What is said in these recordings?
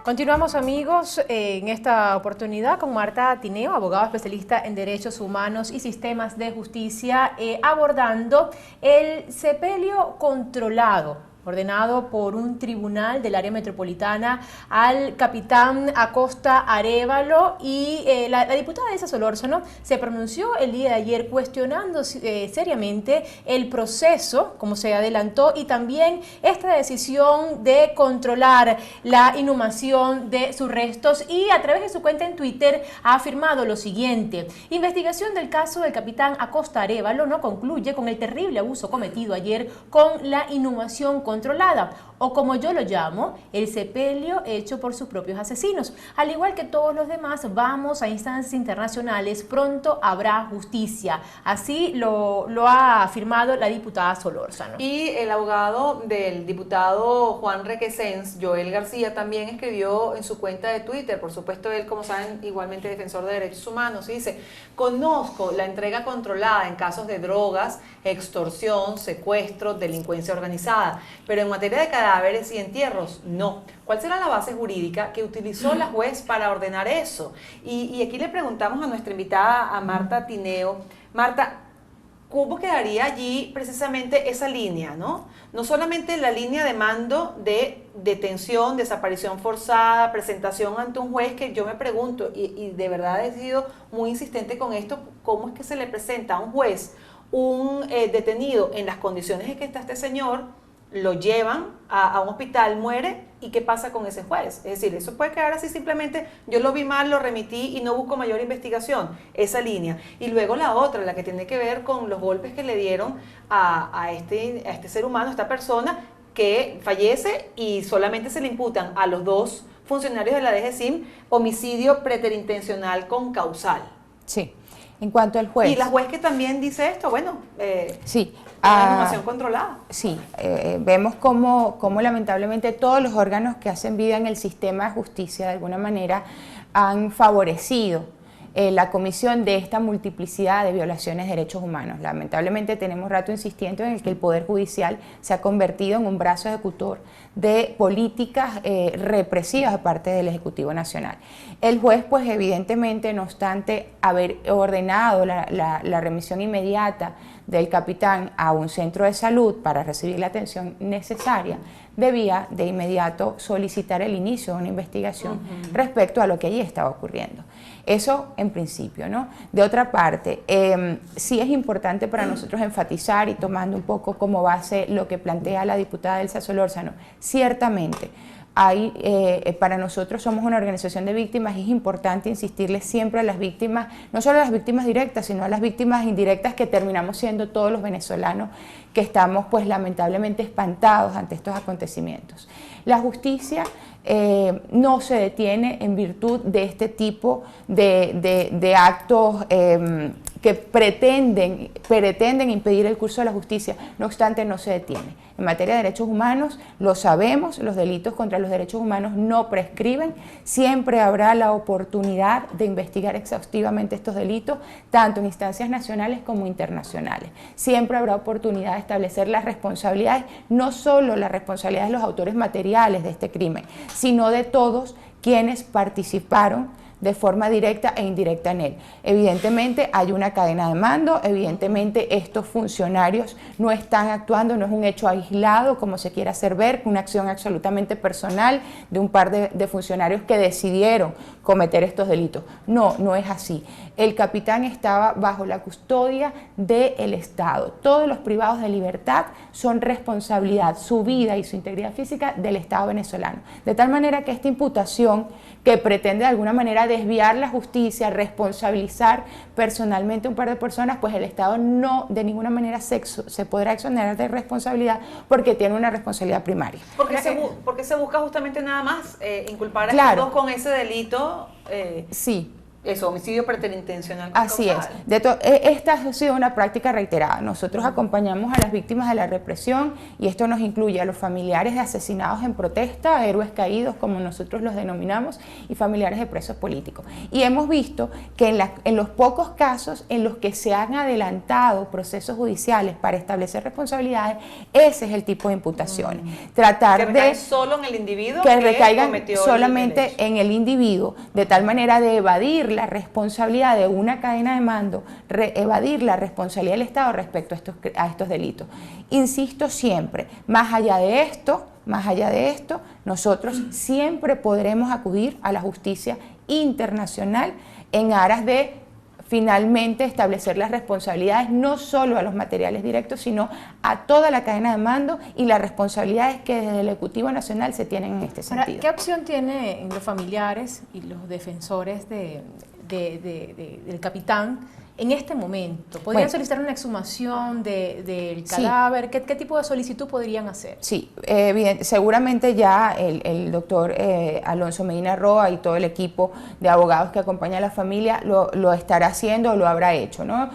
Continuamos, amigos, en esta oportunidad con Marta Tineo, abogada especialista en derechos humanos y sistemas de justicia, abordando el sepelio controlado ordenado por un tribunal del área metropolitana al capitán Acosta Arévalo, y la diputada Elsa Solórzano se pronunció el día de ayer cuestionando seriamente el proceso, como se adelantó, y también esta decisión de controlar la inhumación de sus restos, y a través de su cuenta en Twitter ha afirmado lo siguiente: investigación del caso del capitán Acosta Arévalo no concluye con el terrible abuso cometido ayer con la inhumación controlada, o como yo lo llamo, el sepelio hecho por sus propios asesinos. Al igual que todos los demás, vamos a instancias internacionales, pronto habrá justicia. Así lo ha afirmado la diputada Solórzano. Y el abogado del diputado Juan Requesens, Joel García, también escribió en su cuenta de Twitter, por supuesto él, como saben, igualmente defensor de derechos humanos, y dice: conozco la entrega controlada en casos de drogas, extorsión, secuestro, delincuencia organizada, pero en materia de cadáveres y entierros, no. ¿Cuál será la base jurídica que utilizó la juez para ordenar eso? Y aquí le preguntamos a nuestra invitada, a Marta Tineo. Marta, ¿cómo quedaría allí precisamente esa línea, no? No solamente la línea de mando de detención, desaparición forzada, presentación ante un juez, que yo me pregunto, y de verdad he sido muy insistente con esto: ¿cómo es que se le presenta a un juez un detenido en las condiciones en que está este señor? Lo llevan a un hospital, muere, ¿y qué pasa con ese juez? Es decir, eso puede quedar así simplemente: yo lo vi mal, lo remití y no busco mayor investigación. Esa línea. Y luego la otra, la que tiene que ver con los golpes que le dieron a este ser humano, a esta persona que fallece, y solamente se le imputan a los dos funcionarios de la DGCIM homicidio preterintencional con causal. Sí. En cuanto al juez. Y la juez que también dice esto, bueno, sí, la inhumación controlada. Sí, vemos cómo lamentablemente todos los órganos que hacen vida en el sistema de justicia de alguna manera han favorecido la comisión de esta multiplicidad de violaciones de derechos humanos. Lamentablemente tenemos rato insistiendo en el que el Poder Judicial se ha convertido en un brazo ejecutor de políticas represivas de parte del Ejecutivo Nacional. El juez, pues evidentemente, no obstante haber ordenado la remisión inmediata del capitán a un centro de salud para recibir la atención necesaria, debía de inmediato solicitar el inicio de una investigación respecto a lo que allí estaba ocurriendo. Eso en principio, ¿no? De otra parte, sí es importante para nosotros enfatizar, y tomando un poco como base lo que plantea la diputada Elsa Solórzano, ciertamente para nosotros somos una organización de víctimas y es importante insistirles siempre a las víctimas, no solo a las víctimas directas, sino a las víctimas indirectas, que terminamos siendo todos los venezolanos que estamos pues lamentablemente espantados ante estos acontecimientos. La justicia no se detiene en virtud de este tipo de actos que pretenden impedir el curso de la justicia. No obstante, no se detiene. En materia de derechos humanos, lo sabemos, los delitos contra los derechos humanos no prescriben. Siempre habrá la oportunidad de investigar exhaustivamente estos delitos, tanto en instancias nacionales como internacionales. Siempre habrá oportunidad de establecer las responsabilidades, no solo las responsabilidades de los autores materiales de este crimen, sino de todos quienes participaron de forma directa e indirecta en él. Evidentemente hay una cadena de mando, evidentemente estos funcionarios no están actuando, no es un hecho aislado como se quiere hacer ver, una acción absolutamente personal de un par de funcionarios que decidieron cometer estos delitos. No, no es así. El capitán estaba bajo la custodia del Estado. Todos los privados de libertad son responsabilidad, su vida y su integridad física, del Estado venezolano. De tal manera que esta imputación, que pretende de alguna manera desviar la justicia, responsabilizar personalmente a un par de personas, pues el Estado no de ninguna manera se podrá exonerar de responsabilidad, porque tiene una responsabilidad primaria. Porque se busca justamente nada más inculpar a claro, estos dos con ese delito. Sí. Eso, homicidio preterintencional con Así causal. es. Esta ha sido una práctica reiterada. Nosotros acompañamos a las víctimas de la represión y esto nos incluye a los familiares de asesinados en protesta, héroes caídos como nosotros los denominamos, y familiares de presos políticos. Y hemos visto que en los pocos casos en los que se han adelantado procesos judiciales para establecer responsabilidades, ese es el tipo de imputaciones. Tratar que recaigan solo en el individuo que recaigan cometió solamente el en el individuo, de tal manera de evadir la responsabilidad de una cadena de mando, evadir la responsabilidad del Estado respecto a estos delitos. Insisto siempre, más allá de esto, nosotros siempre podremos acudir a la justicia internacional en aras de finalmente establecer las responsabilidades no solo a los materiales directos, sino a toda la cadena de mando y las responsabilidades que desde el Ejecutivo Nacional se tienen en este sentido. ¿Qué opción tienen los familiares y los defensores del capitán en este momento? ¿Podrían solicitar una exhumación del cadáver? ¿Qué tipo de solicitud podrían hacer? Sí, seguramente ya el doctor Alonso Medina Roa y todo el equipo de abogados que acompaña a la familia lo estará haciendo o lo habrá hecho, ¿no?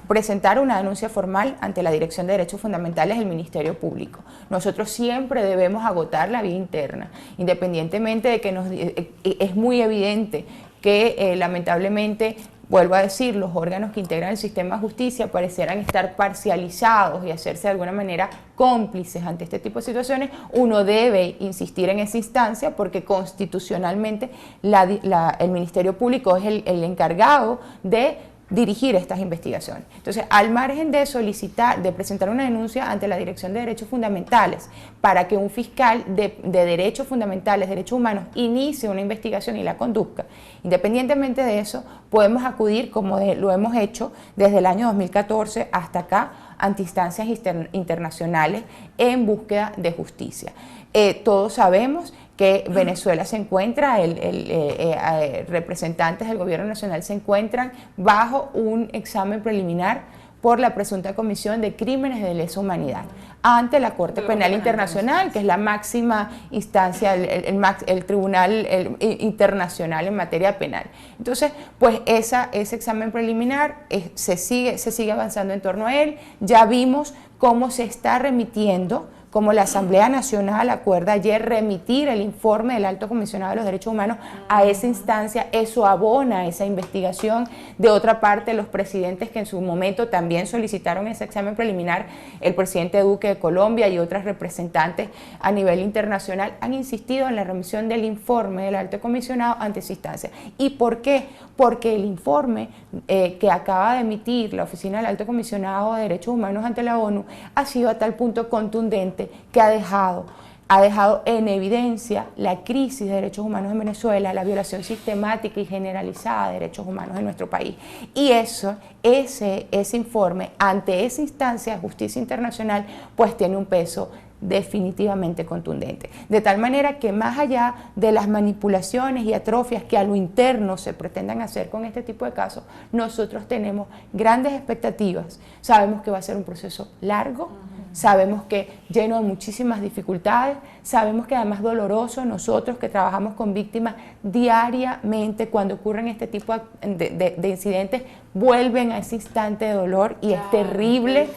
Presentar una denuncia formal ante la Dirección de Derechos Fundamentales del Ministerio Público. Nosotros siempre debemos agotar la vía interna, independientemente de que es muy evidente que lamentablemente, vuelvo a decir, los órganos que integran el sistema de justicia parecieran estar parcializados y hacerse de alguna manera cómplices ante este tipo de situaciones. Uno debe insistir en esa instancia porque constitucionalmente el Ministerio Público es el encargado de dirigir estas investigaciones. Entonces, al margen de presentar una denuncia ante la Dirección de Derechos Fundamentales para que un fiscal de derechos fundamentales, derechos humanos, inicie una investigación y la conduzca, independientemente de eso, podemos acudir, como lo hemos hecho desde el año 2014 hasta acá, ante instancias internacionales en búsqueda de justicia. Todos sabemos que Venezuela se encuentra, representantes del gobierno nacional se encuentran bajo un examen preliminar por la presunta comisión de crímenes de lesa humanidad ante la Corte Penal Internacional, que es la máxima instancia, el tribunal internacional en materia penal. Entonces, pues ese examen preliminar se sigue avanzando en torno a él. Ya vimos cómo se está remitiendo, como la Asamblea Nacional acuerda ayer remitir el informe del Alto Comisionado de los Derechos Humanos a esa instancia. Eso abona esa investigación. De otra parte, los presidentes que en su momento también solicitaron ese examen preliminar, el presidente Duque de Colombia y otras representantes a nivel internacional, han insistido en la remisión del informe del Alto Comisionado ante esa instancia. ¿Y por qué? Porque el informe que acaba de emitir la Oficina del Alto Comisionado de Derechos Humanos ante la ONU ha sido a tal punto contundente que ha dejado en evidencia la crisis de derechos humanos en Venezuela, la violación sistemática y generalizada de derechos humanos en nuestro país. Y ese informe ante esa instancia de justicia internacional pues tiene un peso definitivamente contundente. De tal manera que más allá de las manipulaciones y atrofias que a lo interno se pretendan hacer con este tipo de casos, nosotros tenemos grandes expectativas. Sabemos que va a ser un proceso largo, sabemos que lleno de muchísimas dificultades, sabemos que además doloroso. Nosotros que trabajamos con víctimas diariamente, cuando ocurren este tipo de incidentes, vuelven a ese instante de dolor y es terrible,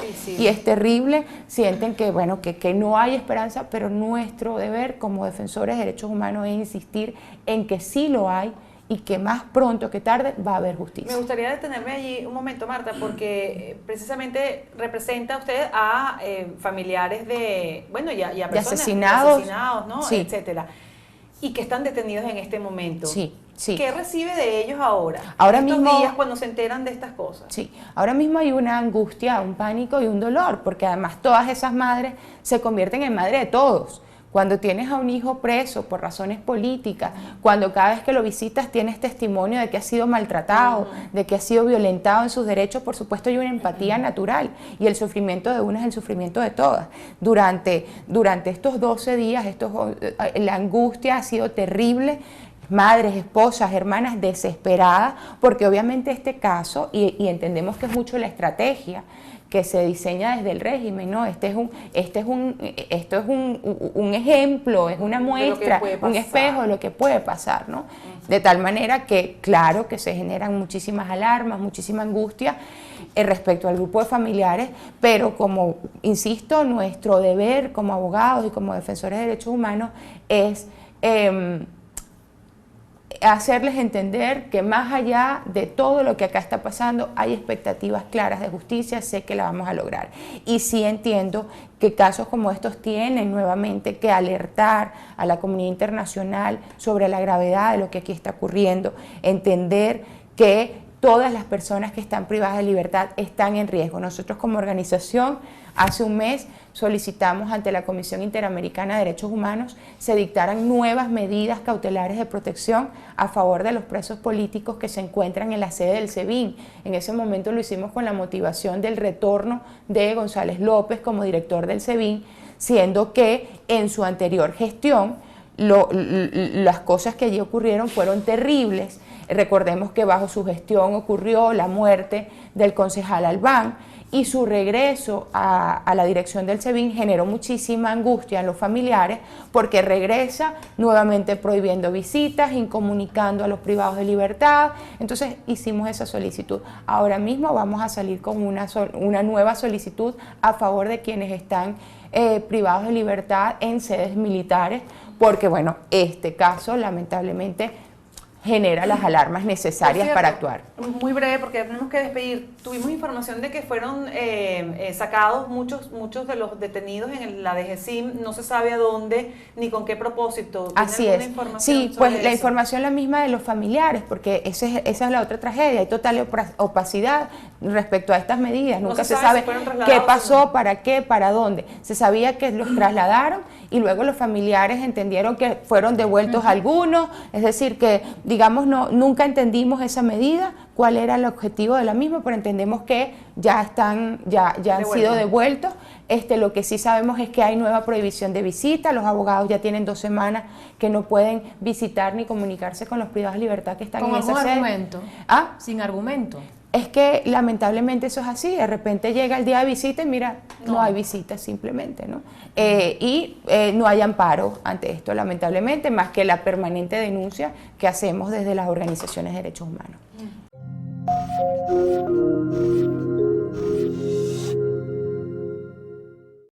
sienten que, bueno, que no hay esperanza, pero nuestro deber como defensores de derechos humanos es insistir en que sí lo hay y que más pronto que tarde va a haber justicia. Me gustaría detenerme allí un momento, Marta, porque precisamente representa usted a familiares de, bueno, y a personas asesinados, ¿no? Sí. Etcétera, y que están detenidos en este momento. Sí. Sí. ¿Qué recibe de ellos ahora? Ahora estos mismo, días cuando se enteran de estas cosas. Sí, ahora mismo hay una angustia, un pánico y un dolor, porque además todas esas madres se convierten en madre de todos. Cuando tienes a un hijo preso por razones políticas, cuando cada vez que lo visitas tienes testimonio de que ha sido maltratado, de que ha sido violentado en sus derechos, por supuesto hay una empatía natural y el sufrimiento de una es el sufrimiento de todas. Durante estos 12 días, la angustia ha sido terrible. Madres, esposas, hermanas desesperadas, porque obviamente este caso, y entendemos que es mucho la estrategia que se diseña desde el régimen, ¿no? Esto es un ejemplo, es una muestra, un espejo de lo que puede pasar, ¿no? De tal manera que, claro, que se generan muchísimas alarmas, muchísima angustia respecto al grupo de familiares, pero como, insisto, nuestro deber como abogados y como defensores de derechos humanos es hacerles entender que más allá de todo lo que acá está pasando, hay expectativas claras de justicia, sé que la vamos a lograr. Y sí entiendo que casos como estos tienen nuevamente que alertar a la comunidad internacional sobre la gravedad de lo que aquí está ocurriendo, entender que todas las personas que están privadas de libertad están en riesgo. Nosotros como organización hace un mes solicitamos ante la Comisión Interamericana de Derechos Humanos se dictaran nuevas medidas cautelares de protección a favor de los presos políticos que se encuentran en la sede del SEBIN. En ese momento lo hicimos con la motivación del retorno de González López como director del SEBIN, siendo que en su anterior gestión las cosas que allí ocurrieron fueron terribles. Recordemos que bajo su gestión ocurrió la muerte del concejal Albán y su regreso a la dirección del SEBIN generó muchísima angustia en los familiares porque regresa nuevamente prohibiendo visitas, incomunicando a los privados de libertad. Entonces hicimos esa solicitud. Ahora mismo vamos a salir con una nueva solicitud a favor de quienes están privados de libertad en sedes militares porque, bueno, este caso lamentablemente genera las alarmas necesarias para actuar. Muy breve, porque tenemos que despedir. Tuvimos información de que fueron sacados muchos de los detenidos en la DGCIM, no se sabe a dónde ni con qué propósito. Así es. Sí, pues la información es la misma de los familiares, porque esa es la otra tragedia, hay total opacidad respecto a estas medidas, nunca se sabe qué pasó, para qué, para dónde. Se sabía que los trasladaron y luego los familiares entendieron que fueron devueltos algunos, es decir que digamos nunca entendimos esa medida, cuál era el objetivo de la misma, pero entendemos que ya han sido devueltos. Lo que sí sabemos es que hay nueva prohibición de visita, los abogados ya tienen 2 semanas que no pueden visitar ni comunicarse con los privados de libertad que están en esa sede. ¿Con algún argumento? ¿Ah? Sin argumento. Es que lamentablemente eso es así, de repente llega el día de visita y mira, no hay visita simplemente, ¿no? No hay amparo ante esto, lamentablemente, más que la permanente denuncia que hacemos desde las organizaciones de derechos humanos.